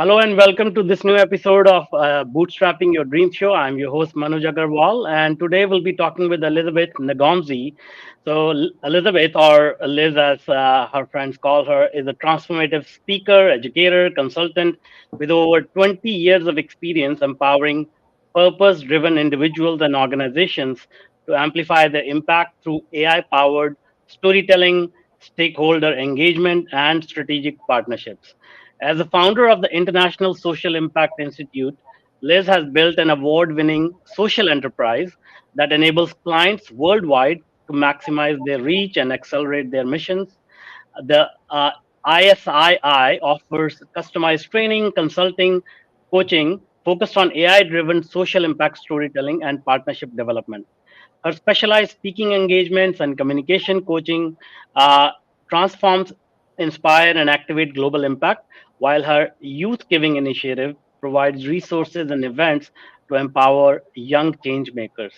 Hello and welcome to this new episode of Bootstrapping Your Dream Show. I'm your host Manoj Agarwal, and today we'll be talking with Elizabeth Ngonzi. Elizabeth, or Liz as her friends call her, is a transformative speaker, educator, consultant with over 20 years of experience empowering purpose driven individuals and organizations to amplify their impact through AI powered storytelling, stakeholder engagement, and strategic partnerships. As the founder of the International Social Impact Institute, Liz has built an award winning social enterprise that enables clients worldwide to maximize their reach and accelerate their missions. The ISII offers customized training, consulting, coaching focused on AI driven social impact storytelling and partnership development. Her specialized speaking engagements and communication coaching uh, transforms, inspire, and activate global impact, while her youth giving initiative provides resources and events to empower young change makers.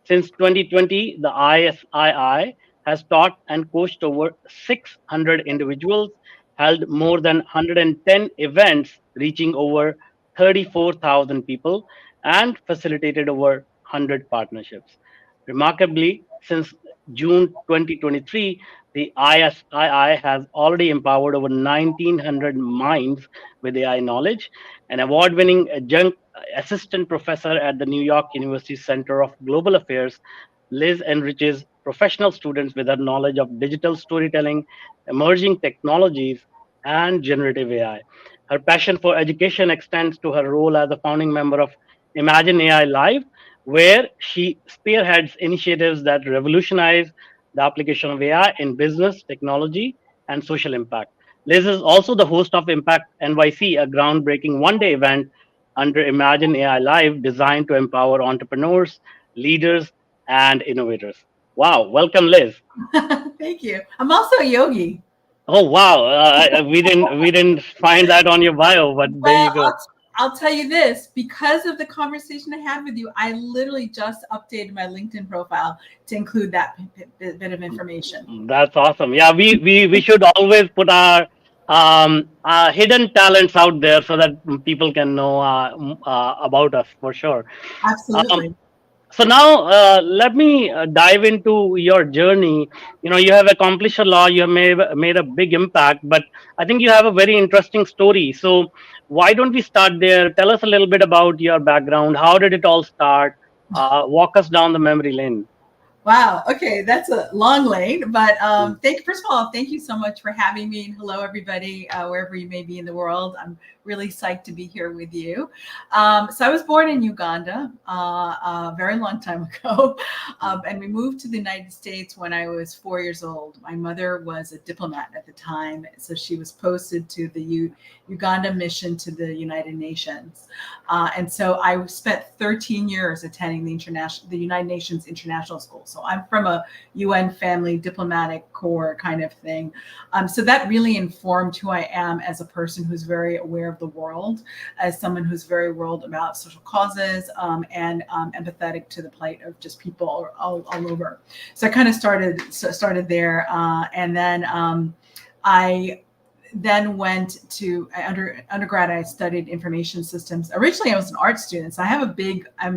Since 2020, the ISII has taught and coached over 600 individuals, held more than 110 events reaching over 34,000 people, and facilitated over 100 partnerships. Remarkably, since June 2023, the ISII has already empowered over 1,900 minds with AI knowledge. An award winning adjunct assistant professor at the New York University Center of Global Affairs, Liz enriches professional students with her knowledge of digital storytelling, emerging technologies, and generative AI. Her passion for education extends to her role as a founding member of Imagine AI Live, where she spearheads initiatives that revolutionize the application of AI in business, technology, and social impact. Liz is also the host of Impact NYC, a groundbreaking one day event under Imagine AI Live designed to empower entrepreneurs, leaders, and innovators. Wow, welcome, Liz. Thank you. I'm also a yogi. Oh wow, we didn't find that on your bio, but there Well, you go. I'll tell you this, because of the conversation I had with you, I literally just updated my LinkedIn profile to include that bit of information. That's awesome. Yeah, we should always put our hidden talents out there so that people can know about us for sure. Um, Absolutely. so now let me dive into your journey. You know, you have accomplished a lot. You have made a big impact, but I think you have a very interesting story. So why don't we start there? Tell us a little bit about your background. How did it all start? Walk us down the memory lane. Wow. Okay, that's a long lane, but thank. First of all, thank you so much for having me. And hello, everybody, wherever you may be in the world. I'm really psyched to be here with you. So I was born in Uganda a very long time ago, and we moved to the United States when I was 4 years old. My mother was a diplomat at the time, so she was posted to the Uganda mission to the United Nations. And so I spent 13 years attending the United Nations International School. So I'm from a UN family diplomatic corps kind of thing. So that really informed who I am as a person who's very aware of the world, as someone who's very world about social causes, and empathetic to the plight of just people all over. So I kind of started there, and then I then went to undergrad. I studied information systems. Originally, I was an art student, so I'm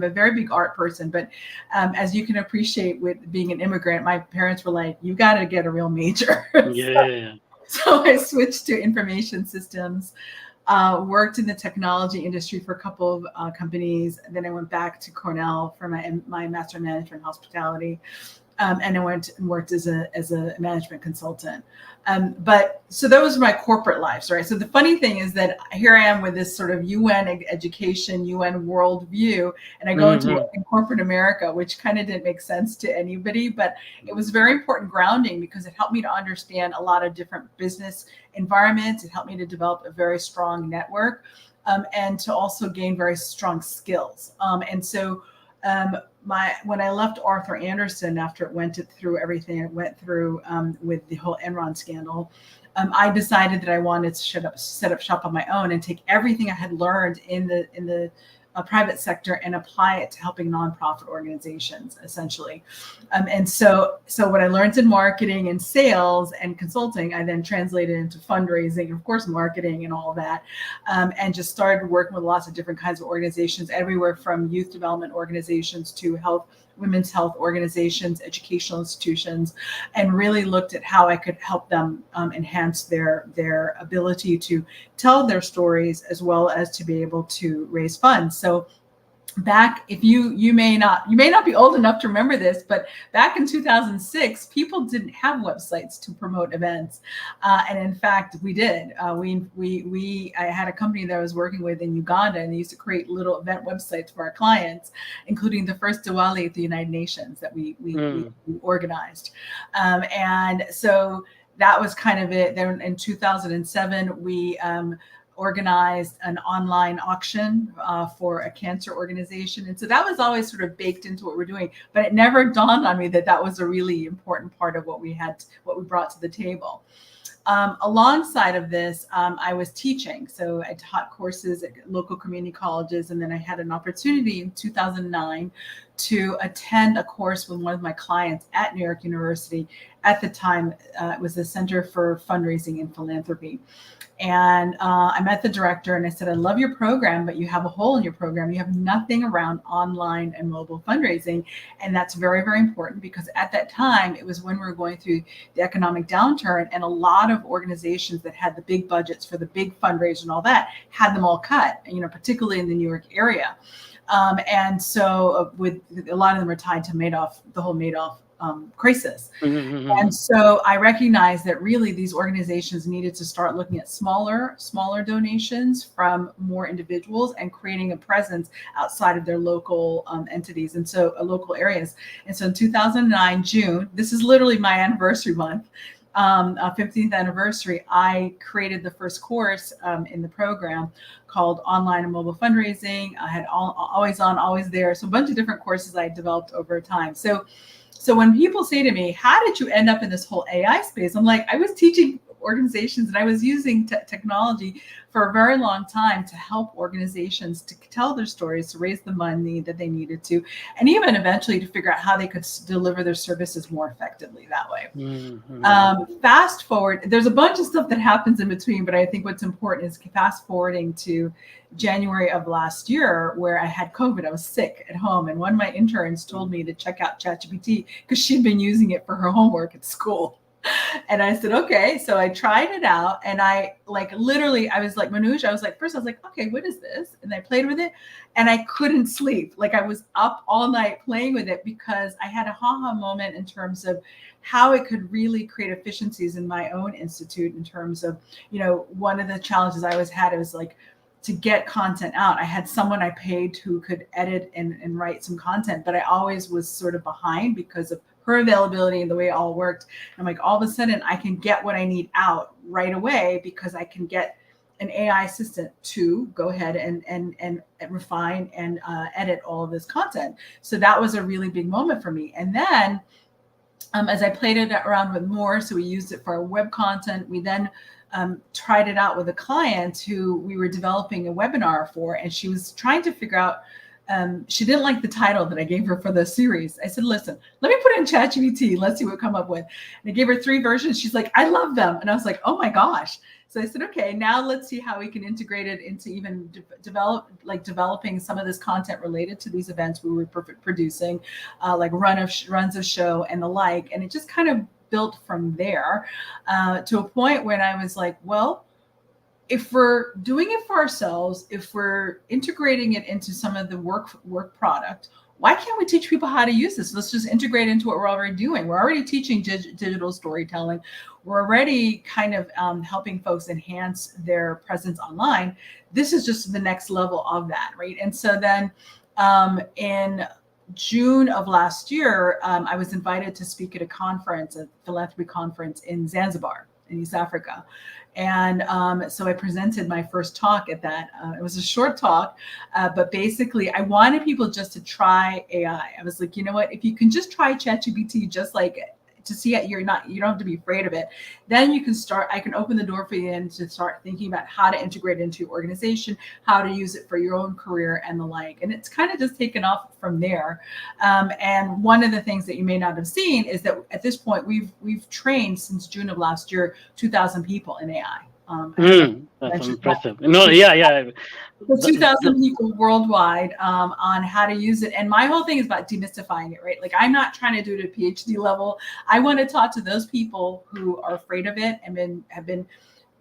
a very big art person. But as you can appreciate, with being an immigrant, my parents were like, "You got to get a real major." Yeah. So I switched to information systems. Worked in the technology industry for a couple of companies. Then I went back to Cornell for my master in management hospitality. And I went and worked as a management consultant. But so that was my corporate lives, right? So the funny thing is that here I am with this sort of UN education, UN worldview, and I go into Hmm. work in corporate America, which kind of didn't make sense to anybody, but it was very important grounding because it helped me to understand a lot of different business environments. It helped me to develop a very strong network, and to also gain very strong skills. And so when I left Arthur Anderson after it went through everything it went through with the whole Enron scandal, I decided that I wanted to set up shop on my own and take everything I had learned in the private sector and apply it to helping nonprofit organizations, essentially. And so what I learned in marketing and sales and consulting, I then translated into fundraising, of course, marketing and all that, and just started working with lots of different kinds of organizations, everywhere from youth development organizations to women's health organizations, educational institutions, and really looked at how I could help them enhance their ability to tell their stories as well as to be able to raise funds. So back, if you may not be old enough to remember this, but back in 2006, people didn't have websites to promote events, and in fact, we did. I had a company that I was working with in Uganda, and they used to create little event websites for our clients, including the first Diwali at the United Nations that we organized, and so that was kind of it. Then in 2007, we organized an online auction for a cancer organization. And so that was always sort of baked into what we're doing, but it never dawned on me that that was a really important part of what we brought to the table. Alongside of this, I was teaching. So I taught courses at local community colleges, and then I had an opportunity in 2009 to attend a course with one of my clients at New York University. At the time, it was the Center for Fundraising and Philanthropy. And I met the director and I said, I love your program, but you have a hole in your program. You have nothing around online and mobile fundraising. And that's very, very important, because at that time, it was when we were going through the economic downturn, and a lot of organizations that had the big budgets for the big fundraisers and all that had them all cut, particularly in the New York area. And so with a lot of them are tied to the whole Madoff crisis. Mm-hmm. And so I recognized that really these organizations needed to start looking at smaller donations from more individuals and creating a presence outside of their local entities, and so local areas. And so in 2009, June, this is literally my anniversary month, 15th anniversary, I created the first course in the program called Online and Mobile Fundraising. I had Always On, Always There. So a bunch of different courses I developed over time. So when people say to me, how did you end up in this whole AI space? I'm like, I was teaching organizations and I was using technology for a very long time to help organizations to tell their stories, to raise the money that they needed to, and even eventually to figure out how they could deliver their services more effectively that way. Mm-hmm. Fast forward, there's a bunch of stuff that happens in between, but I think what's important is fast forwarding to January of last year, where I had COVID. I was sick at home, and one of my interns told me to check out ChatGPT because she'd been using it for her homework at school. And I said, okay. So I tried it out, and I was like, Manoj, first I was like, okay, what is this? And I played with it, and I couldn't sleep. Like, I was up all night playing with it, because I had a ha-ha moment in terms of how it could really create efficiencies in my own institute, in terms of, one of the challenges I always had, it was like, to get content out. I had someone I paid who could edit and write some content, but I always was sort of behind because of her availability and the way it all worked. I'm like, all of a sudden I can get what I need out right away, because I can get an AI assistant to go ahead and refine and edit all of this content. So that was a really big moment for me. And then as I played it around with more, so we used it for our web content, we then tried it out with a client who we were developing a webinar for, and she was trying to figure out, she didn't like the title that I gave her for the series. I said, listen, let me put it in ChatGPT. Let's see what come up with. And I gave her 3 versions. She's like, I love them. And I was like, oh my gosh. So I said, okay, now let's see how we can integrate it into even developing some of this content related to these events we were producing, like runs of show and the like. And it just kind of built from there to a point when I was like, well, if we're doing it for ourselves, if we're integrating it into some of the work product, why can't we teach people how to use this? Let's just integrate into what we're already doing. We're already teaching digital storytelling. We're already kind of helping folks enhance their presence online. This is just the next level of that, right? And so then in June of last year, I was invited to speak at a philanthropy conference in Zanzibar, in East Africa. And so I presented my first talk at that. It was a short talk, but basically I wanted people just to try AI. I was like, you know what, if you can just try ChatGPT, just like to see it, you don't have to be afraid of it. Then I can open the door for you in to start thinking about how to integrate it into your organization, how to use it for your own career and the like. And it's kind of just taken off from there. And one of the things that you may not have seen is that at this point, we've trained since June of last year, 2,000 people in AI. That's impressive. No, yeah. So 2,000 people worldwide on how to use it. And my whole thing is about demystifying it, right? Like, I'm not trying to do it at PhD level. I want to talk to those people who are afraid of it and have been,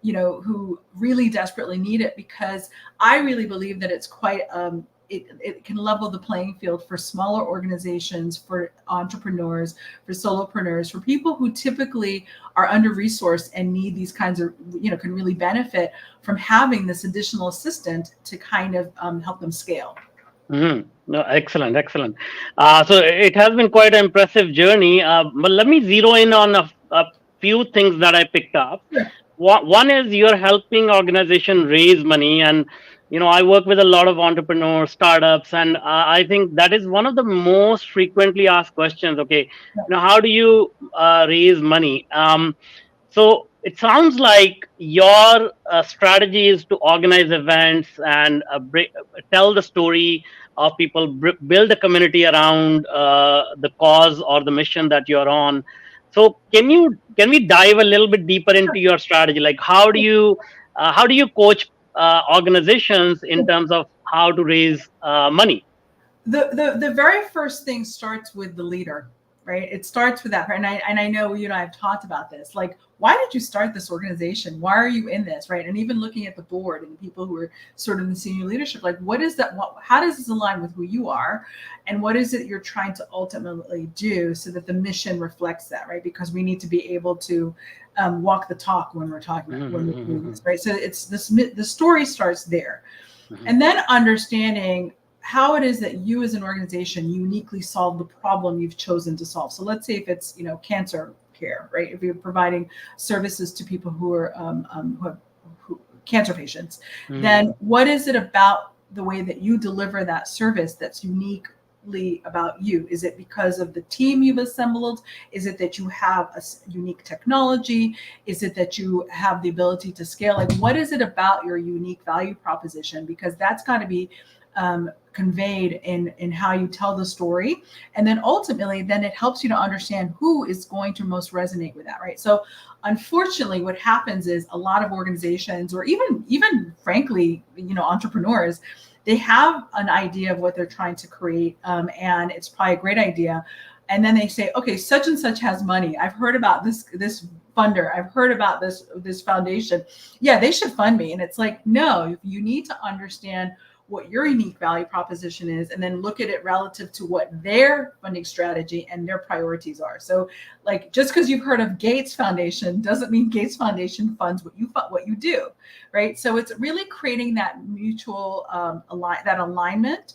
who really desperately need it, because I really believe that it's quite, it can level the playing field for smaller organizations, for entrepreneurs, for solopreneurs, for people who typically are under-resourced and need these kinds of, can really benefit from having this additional assistant to kind of help them scale. No, excellent. So it has been quite an impressive journey. But let me zero in on a few things that I picked up. Sure. One is you're helping organization raise money, and I work with a lot of entrepreneurs, startups, and I think that is one of the most frequently asked questions. Okay, how do you raise money? So it sounds like your strategy is to organize events and tell the story of people, build a community around the cause or the mission that you're on. So can we dive a little bit deeper into your strategy? Like, how do you coach organizations in terms of how to raise money? The very first thing starts with the leader, right? It starts with that. And I know you and I have talked about this. Like, why did you start this organization? Why are you in this, right? And even looking at the board and the people who are sort of in the senior leadership, like, what is that? How does this align with who you are? And what is it you're trying to ultimately do so that the mission reflects that, right? Because we need to be able to walk the talk when we're talking about when we're doing this, right? So it's this. The story starts there, and then understanding how it is that you as an organization uniquely solve the problem you've chosen to solve. So let's say if it's cancer care, right? If you're providing services to people who are who cancer patients, then what is it about the way that you deliver that service that's uniquely about you? Is it because of the team you've assembled? Is it that you have a unique technology? Is it that you have the ability to scale? Like, what is it about your unique value proposition? Because that's got to be conveyed in how you tell the story. And then ultimately, then it helps you to understand who is going to most resonate with that, right? So unfortunately, what happens is a lot of organizations, or even frankly, entrepreneurs, they have an idea of what they're trying to create, and it's probably a great idea. And then they say, okay, such and such has money. I've heard about this funder. I've heard about this foundation. Yeah, they should fund me. And it's like, no, you need to understand what your unique value proposition is, and then look at it relative to what their funding strategy and their priorities are. So, like, just because you've heard of Gates Foundation doesn't mean Gates Foundation funds what you do, right? So it's really creating that mutual alignment,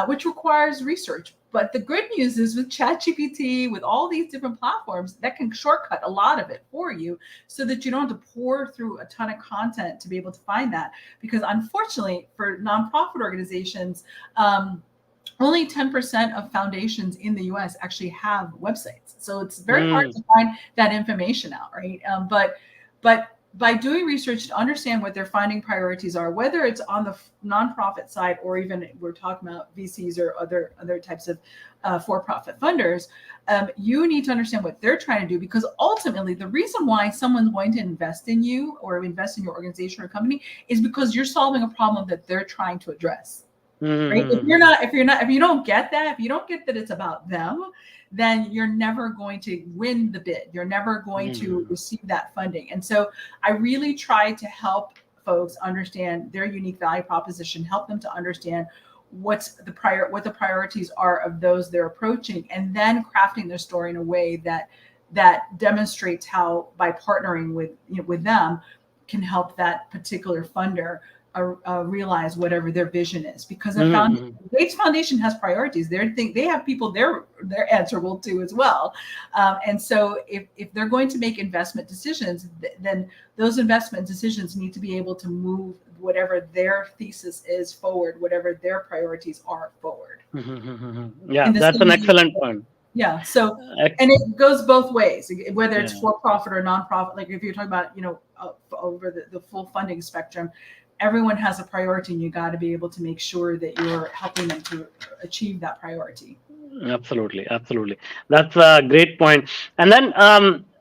which requires research. But the good news is with ChatGPT, with all these different platforms, that can shortcut a lot of it for you so that you don't have to pour through a ton of content to be able to find that. Because unfortunately, for nonprofit organizations, only 10% of foundations in the US actually have websites. So it's very hard to find that information out, right? But by doing research to understand what their funding priorities are, whether it's on the nonprofit side or even we're talking about VCs or other types of for-profit funders, you need to understand what they're trying to do, because ultimately the reason why someone's going to invest in you or invest in your organization or company is because you're solving a problem that they're trying to address. Right? If you don't get that it's about them, then you're never going to win the bid. You're never going to receive that funding. And so I really try to help folks understand their unique value proposition, help them to understand what the priorities are of those they're approaching, and then crafting their story in a way that demonstrates how, by partnering with them, can help that particular funder realize whatever their vision is. Because Gates Foundation has priorities. They have people they're answerable to as well. And so if they're going to make investment decisions, then those investment decisions need to be able to move whatever their thesis is forward, whatever their priorities are forward. Yeah, that's an excellent point. Yeah. So, Ex- and it goes both ways, whether it's yeah. for profit or nonprofit. Like if you're talking about, over the full funding spectrum, everyone has a priority, and you got to be able to make sure that you're helping them to achieve that priority. Absolutely, absolutely. That's a great point. And then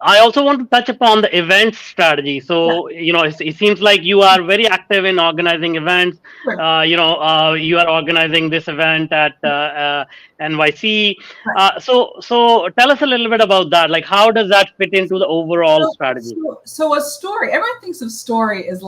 I also want to touch upon the event strategy. Yeah. So, it seems like you are very active in organizing events. Sure. You are organizing this event at NYC. Right. So tell us a little bit about that. Like, how does that fit into the overall So, strategy? so a story. Everyone thinks of story as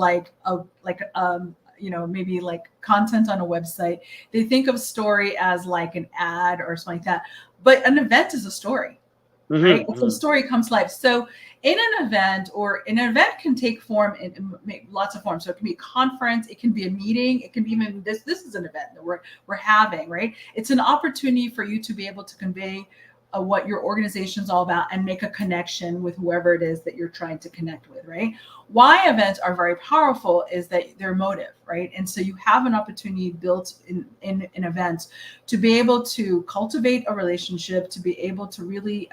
maybe like content on a website. They think of story as like an ad or something like that. But an event is a story, right? Mm-hmm, So the mm-hmm. story comes to life. So in an event, or an event can take form in lots of forms. So it can be a conference, it can be a meeting, it can be even this. This is an event that we're having, right? It's an opportunity for you to be able to convey what your organization is all about and make a connection with whoever it is that you're trying to connect with, right? Why events are very powerful is that they're emotive, right? And so you have an opportunity built in events to be able to cultivate a relationship, to be able to really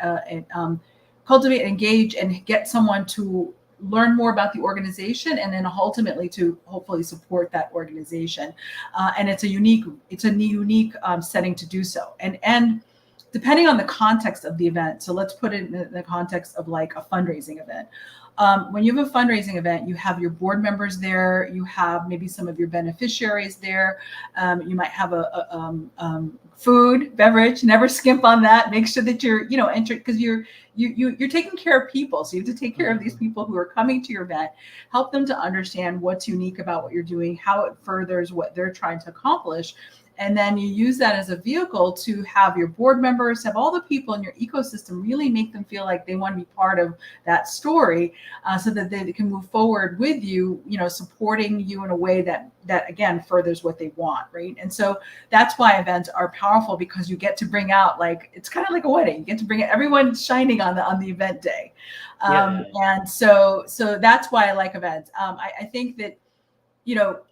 cultivate, engage, and get someone to learn more about the organization, and then ultimately to hopefully support that organization. And it's a unique setting to do so. And depending on the context of the event. So let's put it in the context of like a fundraising event. When you have a fundraising event, you have your board members there, you have maybe some of your beneficiaries there. You might have a food, beverage, never skimp on that. Make sure that you're, entering, because you're taking care of people. So you have to take care of these people who are coming to your event, help them to understand what's unique about what you're doing, how it furthers what they're trying to accomplish. And then you use that as a vehicle to have your board members, have all the people in your ecosystem, really make them feel like they want to be part of that story, so that they can move forward with you, supporting you in a way that again furthers what they want, right? And so that's why events are powerful, because you get to bring out, like, it's kind of like a wedding. You get to bring everyone shining on the event day. Yeah, And so that's why I like events. I think that,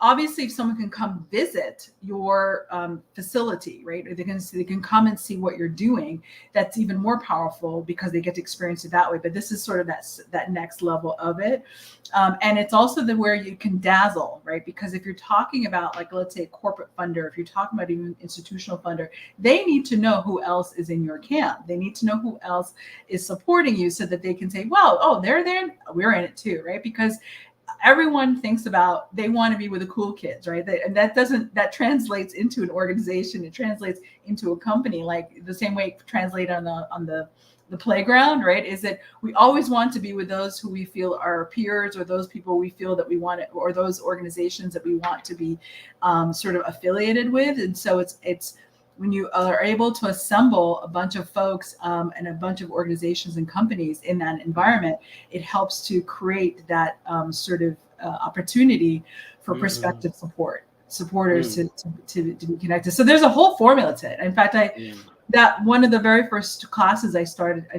obviously if someone can come visit your facility, right, or they can come and see what you're doing, that's even more powerful because they get to experience it that way. But this is sort of that next level of it. And it's also where you can dazzle, right? Because if you're talking about, like, let's say a corporate funder, if you're talking about even institutional funder, they need to know who else is in your camp. They need to know who else is supporting you, so that they can say, well, oh, they're there, we're in it too, right? Because everyone thinks about, they want to be with the cool kids, right? And that translates into an organization. It translates into a company, like the same way it translates on the playground, right? Is that we always want to be with those who we feel are our peers, or those people we feel that we want it, or those organizations that we want to be sort of affiliated with. And so it's when you are able to assemble a bunch of folks and a bunch of organizations and companies in that environment, it helps to create that sort of opportunity for prospective supporters to be connected. So there's a whole formula to it. In fact, that one of the very first classes I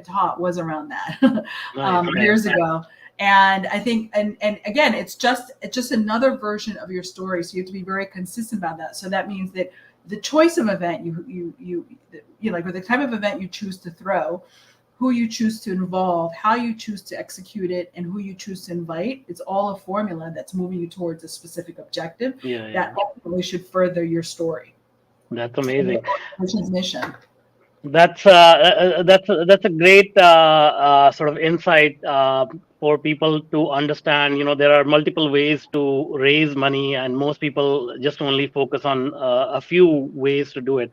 taught was around that years ago. And I think, and again, it's just another version of your story. So you have to be very consistent about that. So that means that the choice of event you like, or the type of event you choose to throw, who you choose to involve, how you choose to execute it, and who you choose to invite, it's all a formula that's moving you towards a specific objective that ultimately should further your story. That's amazing. Mission. That's a great sort of insight for people to understand. There are multiple ways to raise money, and most people just only focus on a few ways to do it.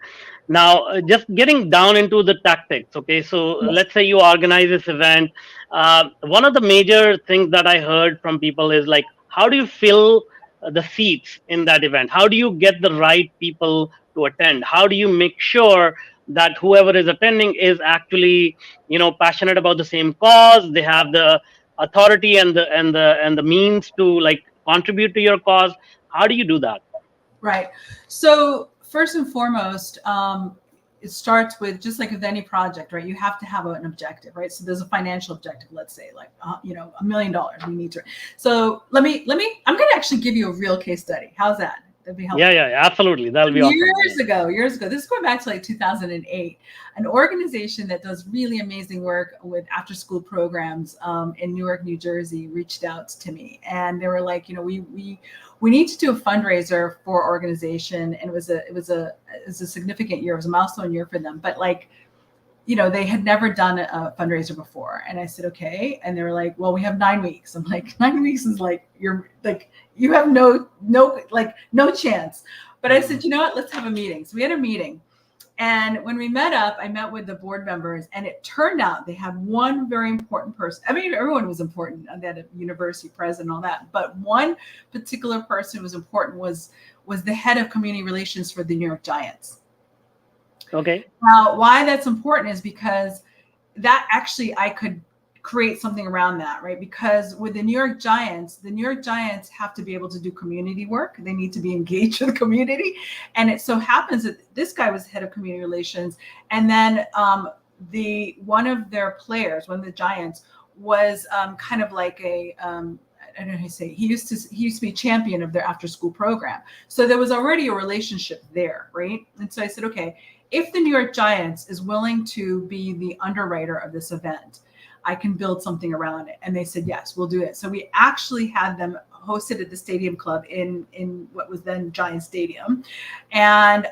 Now, just getting down into the tactics. Okay, so let's say you organize this event. One of the major things that I heard from people is, like, how do you fill the seats in that event? How do you get the right people to attend? How do you make sure that whoever is attending is actually, passionate about the same cause? They have the authority and the means to, like, contribute to your cause. How do you do that? Right. So first and foremost, it starts with, just like with any project, right? You have to have an objective, right? So there's a financial objective, let's say, like, $1 million we need to. So I'm going to actually give you a real case study. How's that? That'd be helpful. Yeah, absolutely. That'll be awesome. Years ago, this is going back to like 2008, an organization that does really amazing work with after school programs in Newark, New Jersey, reached out to me, and they were like, we need to do a fundraiser for our organization, and it was a significant year. It was a milestone year for them, but like, they had never done a fundraiser before. And I said, okay. And they were like, well, we have 9 weeks. I'm like, 9 weeks is like, you have no chance. But I said, you know what, let's have a meeting. So we had a meeting. And when we met up, I met with the board members, and it turned out they had one very important person. I mean, everyone was important. They had a university president and all that. But one particular person who was important was the head of community relations for the New York Giants. Okay. Now, why that's important is because that actually I could create something around that, right? Because with the New York Giants have to be able to do community work. They need to be engaged with the community. And it so happens that this guy was head of community relations. And then one of their players, one of the Giants, was kind of like a I don't know how to say it. He used to be champion of their after school program. So there was already a relationship there, right? And so I said, okay, if the New York Giants is willing to be the underwriter of this event, I can build something around it. And they said, yes, we'll do it. So we actually had them hosted at the Stadium Club in what was then Giant Stadium. And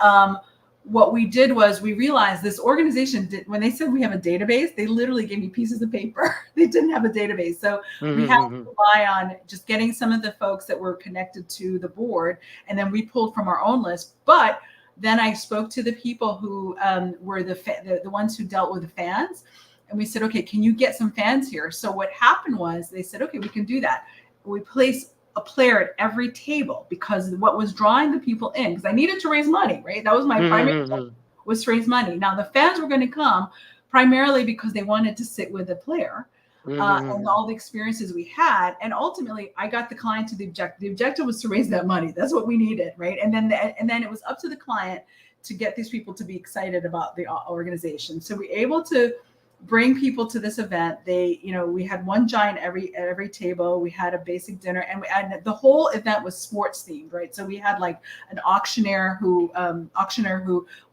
what we did was we realized this organization when they said we have a database, they literally gave me pieces of paper. They didn't have a database. So we had to rely on just getting some of the folks that were connected to the board. And then we pulled from our own list. But then I spoke to the people who were the ones who dealt with the fans. And we said, okay, can you get some fans here? So what happened was they said, okay, we can do that. We placed a player at every table because what was drawing the people in, because I needed to raise money, right? That was my primary goal, was to raise money. Now the fans were going to come primarily because they wanted to sit with the player and all the experiences we had. And ultimately I got the client to the objective. The objective was to raise that money. That's what we needed, right? And then it was up to the client to get these people to be excited about the organization. So we were able to bring people to this event. We had one giant at every table. We had a basic dinner, and the whole event was sports themed, right? So we had like an auctioneer who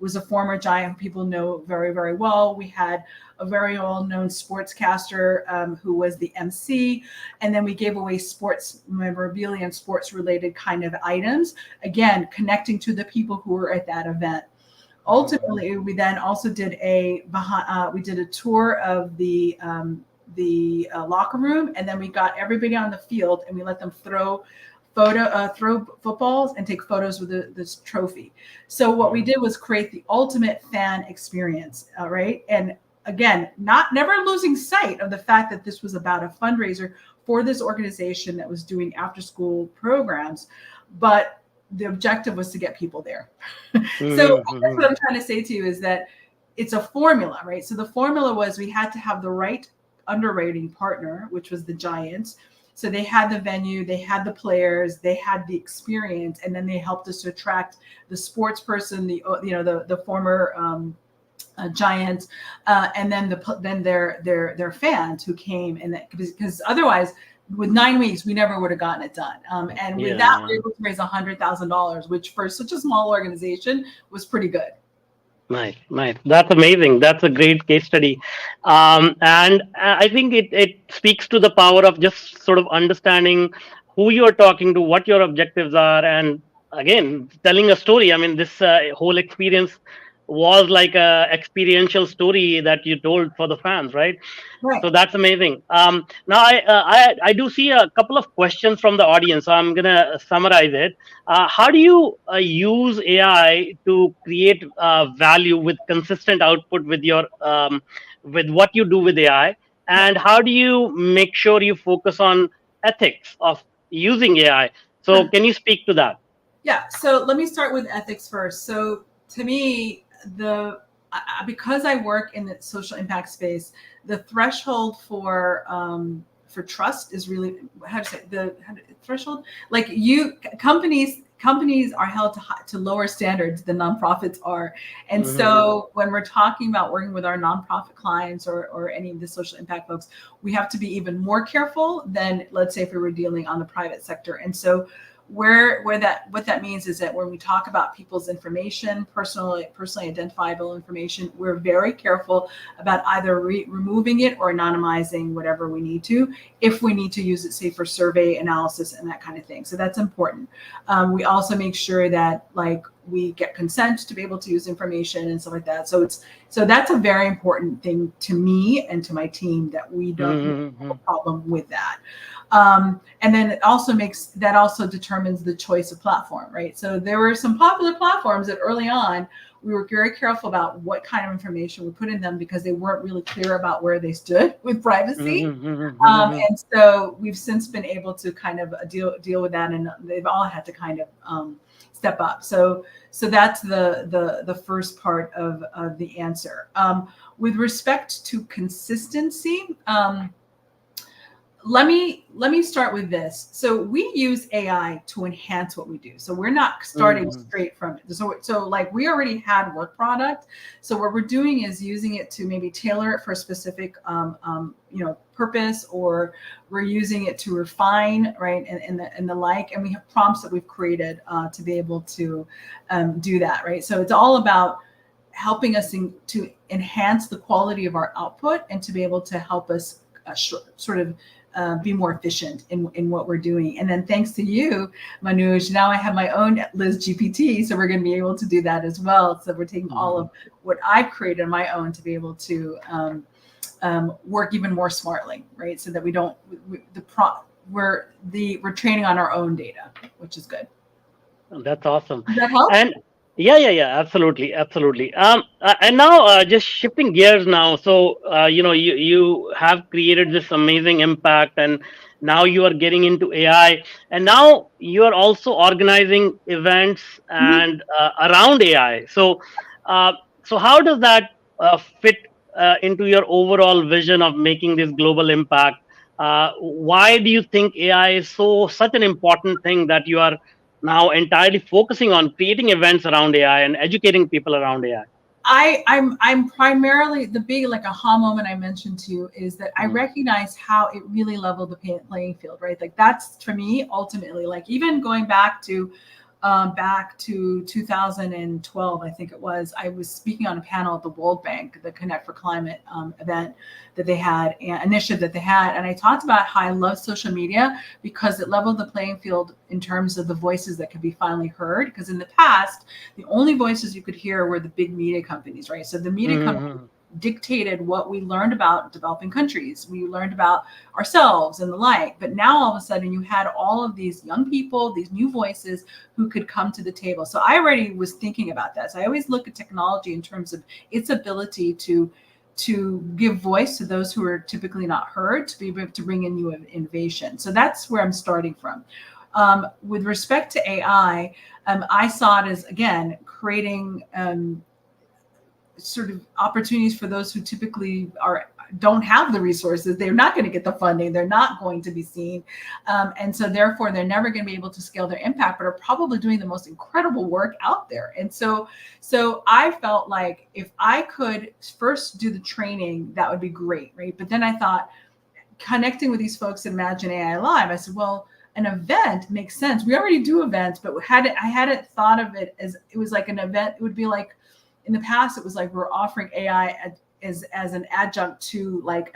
was a former Giant who people know very, very well. We had a very well-known sportscaster who was the MC, and then we gave away sports memorabilia and sports-related kind of items, again connecting to the people who were at that event. Ultimately, we then also did a tour of the locker room, and then we got everybody on the field, and we let them throw footballs and take photos with this trophy. So what we did was create the ultimate fan experience, right? And again, never losing sight of the fact that this was about a fundraiser for this organization that was doing after school programs, but the objective was to get people there. So that's what I'm trying to say to you is that it's a formula, right? So the formula was we had to have the right underwriting partner, which was the Giants. So they had the venue, they had the players, they had the experience, and then they helped us to attract the sports person, the former Giants, and then their fans who came, and because otherwise, with 9 weeks, we never would have gotten it done. And with that, we were able to raise $100,000, which for such a small organization was pretty good. Nice. That's amazing. That's a great case study. And I think it speaks to the power of just sort of understanding who you're talking to, what your objectives are, and again, telling a story. I mean, this whole experience was like a experiential story that you told for the fans, right? Right. So that's amazing. Now I do see a couple of questions from the audience, so I'm gonna summarize it. How do you use AI to create value with consistent output with your with what you do with AI, and how do you make sure you focus on ethics of using AI? So can you speak to that? Yeah. So let me start with ethics first. So to me, because I work in the social impact space, the threshold for trust is really threshold. Like companies are held to lower standards than nonprofits are, and so when we're talking about working with our nonprofit clients or any of the social impact folks, we have to be even more careful than, let's say, if we were dealing on the private sector. And so where that what that means is that when we talk about people's information, personally identifiable information, we're very careful about either removing it or anonymizing whatever we need to, if we need to use it, say, for survey analysis and that kind of thing. So that's important. We also make sure that like we get consent to be able to use information and stuff like that. So that's a very important thing to me and to my team, that we don't have a problem with that. And then it also determines the choice of platform, right? So there were some popular platforms that early on we were very careful about what kind of information we put in them, because they weren't really clear about where they stood with privacy. And so we've since been able to kind of deal with that, and they've all had to kind of step up. So that's the first part of the answer. With respect to consistency, let me start with this. So we use AI to enhance what we do. So we're not starting straight from it. So like we already had work product. So what we're doing is using it to maybe tailor it for a specific purpose, or we're using it to refine, right, and the like. And we have prompts that we've created to be able to do that, right? So it's all about helping us to enhance the quality of our output, and to be able to help us sort of be more efficient in what we're doing. And then thanks to you, Manoj, now I have my own Liz GPT, so we're going to be able to do that as well. So we're taking all of what I've created on my own to be able to work even more smartly, right? So that we're training on our own data, which is good. That's awesome. Does that help? And yeah, absolutely. And now, just shifting gears now. So, you have created this amazing impact, and now you are getting into AI, and now you are also organizing events and around AI. So, how does that fit into your overall vision of making this global impact? Why do you think AI is such an important thing that you are now entirely focusing on creating events around AI and educating people around AI? I'm primarily, the big like aha moment I mentioned to you is that I recognize how it really leveled the playing field, right? Like that's, for me, ultimately, like even going back to 2012, I think it was, I was speaking on a panel at the World Bank, the Connect for Climate event that they had, initiative that they had. And I talked about how I love social media because it leveled the playing field in terms of the voices that could be finally heard. Because in the past, the only voices you could hear were the big media companies, right? So the media companies dictated what we learned about developing countries. We learned about ourselves and the like. But now all of a sudden you had all of these young people, these new voices who could come to the table. So I already was thinking about that. So I always look at technology in terms of its ability to give voice to those who are typically not heard, to be able to bring in new innovation. So that's where I'm starting from. With respect to AI, I saw it as, again, creating sort of opportunities for those who typically don't have the resources. They're not going to get the funding. They're not going to be seen. And so therefore, they're never going to be able to scale their impact, but are probably doing the most incredible work out there. And so I felt like if I could first do the training, that would be great, right? But then I thought, connecting with these folks at Imagine AI Live, I said, well, an event makes sense. We already do events, but I hadn't thought of it as, it was like an event. It would be like, in the past, it was like we're offering AI as an adjunct to like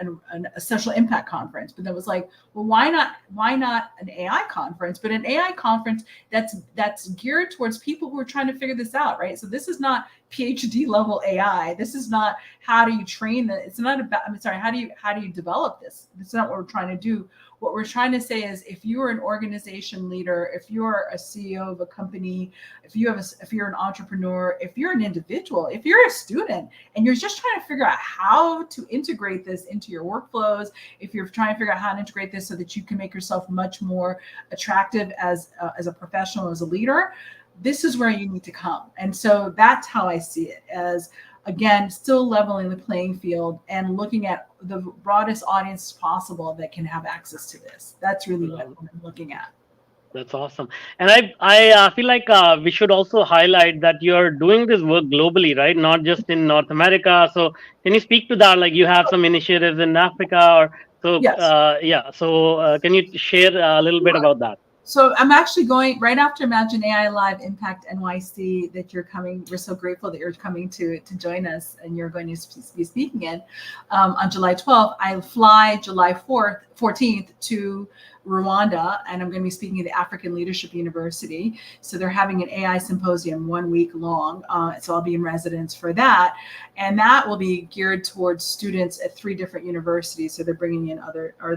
a social impact conference. But that was like, well, why not an AI conference? But an AI conference that's geared towards people who are trying to figure this out, right? So this is not PhD level AI. This is not how do you train that. It's not about, how do you develop this? That's not what we're trying to do. What we're trying to say is, if you are an organization leader, if you're a CEO of a company, if you're an entrepreneur, if you're an individual, if you're a student, and you're just trying to figure out how to integrate this into your workflows, if you're trying to figure out how to integrate this so that you can make yourself much more attractive as a professional, as a leader, this is where you need to come. And so that's how I see it, as, again, still leveling the playing field and looking at the broadest audience possible that can have access to this. That's really what I'm looking at. That's awesome. And I feel like we should also highlight that you're doing this work globally, right? Not just in North America. So can you speak to that? Like you have some initiatives in Africa, or so? Yes. So can you share a little bit about that? So I'm actually going right after Imagine AI Live Impact NYC that you're coming. We're so grateful that you're coming to join us, and you're going to be speaking in on July 12th. I fly July 14th to Rwanda, and I'm going to be speaking at the African Leadership University. So they're having an AI symposium 1 week long. So I'll be in residence for that, and that will be geared towards students at 3 different universities. So they're bringing in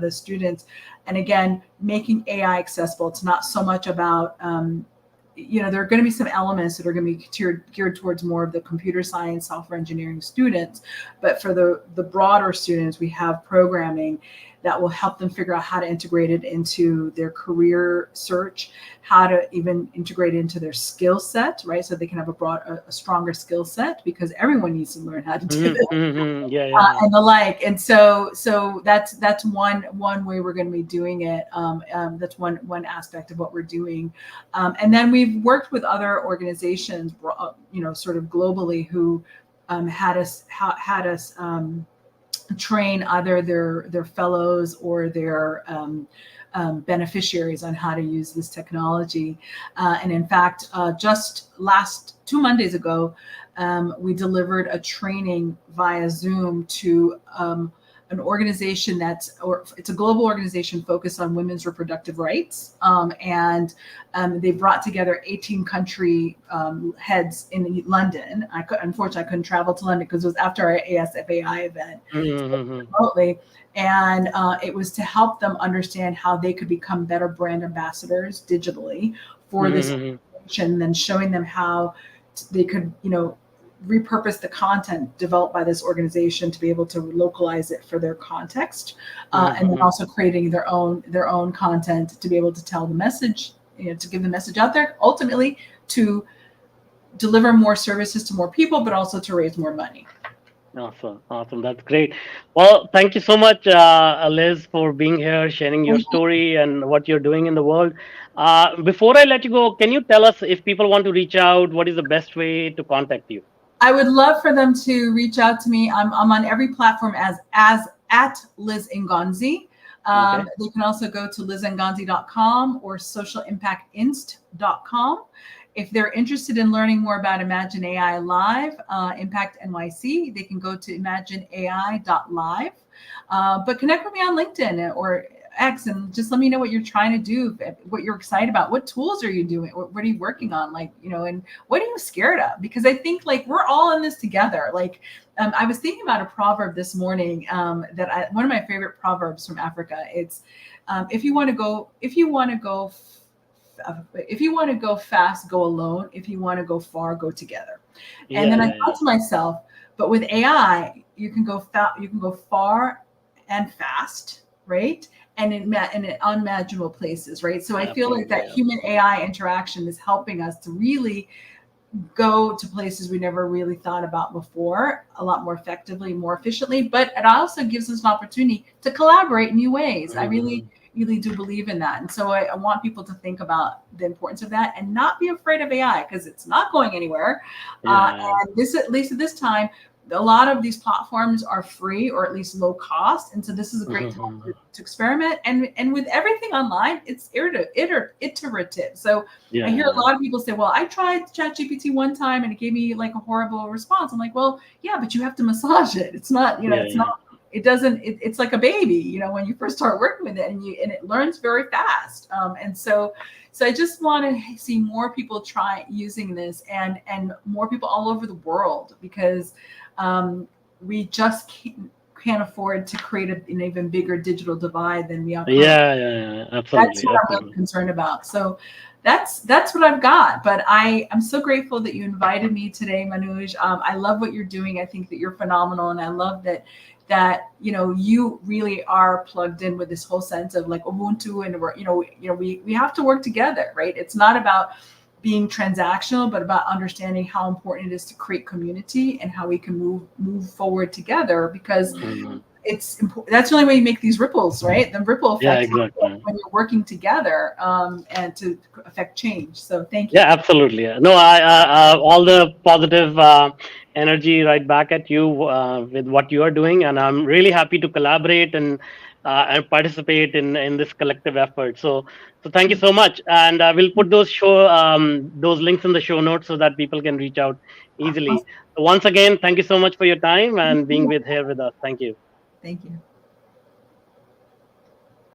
the students, and again, making AI accessible. It's not so much about there are going to be some elements that are going to be geared towards more of the computer science, software engineering students, but for the broader students, we have programming that will help them figure out how to integrate it into their career search, how to even integrate it into their skill set, right? So they can have a stronger skill set, because everyone needs to learn how to do this. And the like. And so that's one way we're going to be doing it. That's one aspect of what we're doing. And then we've worked with other organizations, sort of globally, who had us train either their fellows or their beneficiaries on how to use this technology. And in fact, just 2 Mondays ago, we delivered a training via Zoom to an organization it's a global organization focused on women's reproductive rights. And they brought together 18 country heads in London. Unfortunately, I couldn't travel to London because it was after our ASFAI event remotely. And it was to help them understand how they could become better brand ambassadors digitally for this organization, then showing them how they could, repurpose the content developed by this organization to be able to localize it for their context, and then also creating their own content to be able to tell the message, to give the message out there, ultimately to deliver more services to more people, but also to raise more money. Awesome. That's great. Well, thank you so much, Liz, for being here, sharing your story and what you're doing in the world. Before I let you go, can you tell us, if people want to reach out, what is the best way to contact you? I would love for them to reach out to me. I'm on every platform as at Liz Ngonzi. They can also go to lizngonzi.com or socialimpactinst.com. If they're interested in learning more about Imagine AI Live, Impact NYC, they can go to imagineai.live. But connect with me on LinkedIn or X, and just let me know what you're trying to do, what you're excited about, what tools are you doing, what are you working on, and what are you scared of? Because I think we're all in this together. I was thinking about a proverb this morning one of my favorite proverbs from Africa. It's if you want to go fast, go alone. If you want to go far, go together. And then I thought to myself, but with AI, you can go far and fast, right? And in unimaginable places, right? So I feel like that human AI interaction is helping us to really go to places we never really thought about before, a lot more effectively, more efficiently. But it also gives us an opportunity to collaborate in new ways. I really do believe in that. And so I want people to think about the importance of that and not be afraid of AI, because it's not going anywhere. And at least at this time, a lot of these platforms are free or at least low cost. And so this is a great time to experiment. And with everything online, it's iterative. So I hear a lot of people say, well, I tried ChatGPT one time and it gave me a horrible response. I'm like, well, yeah, but you have to massage it. It's not, it's like a baby, when you first start working with it, and it learns very fast. And so I just want to see more people try using this, and more people all over the world, because we just can't afford to create an even bigger digital divide than we are. Absolutely. That's what I'm really concerned about. So that's what I've got. But I'm so grateful that you invited me today, Manoj. I love what you're doing. I think that you're phenomenal, and I love that you really are plugged in with this whole sense of Ubuntu, and we have to work together, right? It's not about being transactional, but about understanding how important it is to create community and how we can move forward together, because it's important. That's the only way you make these ripples, right? The ripple effect when you're working together and to affect change. So thank you. Yeah, absolutely. No, all the positive energy right back at you with what you are doing, and I'm really happy to collaborate and and participate in this collective effort. So thank you so much, and we'll put those links in the show notes so that people can reach out easily. So once again, thank you so much for your time and being with here with us. Thank you. Thank you.